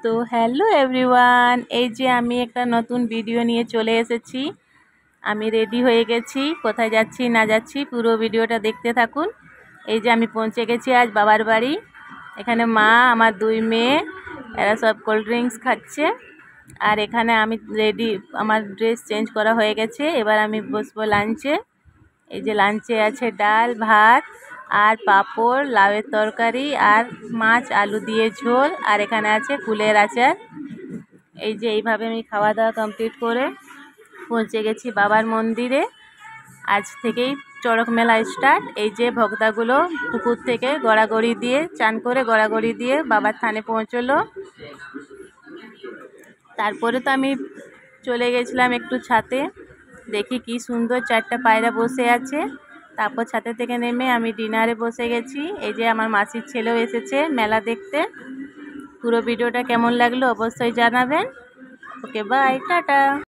তো hello everyone, এই যে আমি একটা নতুন ভিডিও নিয়ে চলে এসেছি। আমি রেডি হয়ে গেছি, কোথায় যাচ্ছি না যাচ্ছি পুরো ভিডিওটা দেখতে থাকুন। এই যে আমি পৌঁছে গেছি আজ বাবার বাড়ি। এখানে মা, আমার দুই মেয়ে, এরা সব কোল্ড ড্রিঙ্কস খাচ্ছে। আর এখানে আমি রেডি, আমার ড্রেস চেঞ্জ করা হয়ে গেছে। এবার আমি বসবো লাঞ্চে। এই যে লাঞ্চে আছে ডাল, ভাত আর পাঁপড়, লাউয়ের তরকারি আর মাছ আলু দিয়ে ঝোল, আর এখানে আছে কুলের আচার। এই যে এইভাবে আমি খাওয়া দাওয়া কমপ্লিট করে পৌঁছে গেছি বাবার মন্দিরে। আজ থেকেই চড়ক মেলা স্টার্ট। এই যে ভক্তাগুলো পুকুর থেকে গড়াগড়ি দিয়ে চান করে গড়াগড়ি দিয়ে বাবার থানে পৌঁছলো। তারপরে তো আমি চলে গেছিলাম একটু ছাতে, দেখি কি সুন্দর চারটা পায়রা বসে আছে। তারপর ছাতে থেকে নেমে আমি ডিনারে বসে গেছি। এই যে আমার মাসির ছেলেও এসেছে মেলা দেখতে। পুরো ভিডিওটা কেমন লাগলো অবশ্যই জানাবেন। ওকে, বাই, টাটা।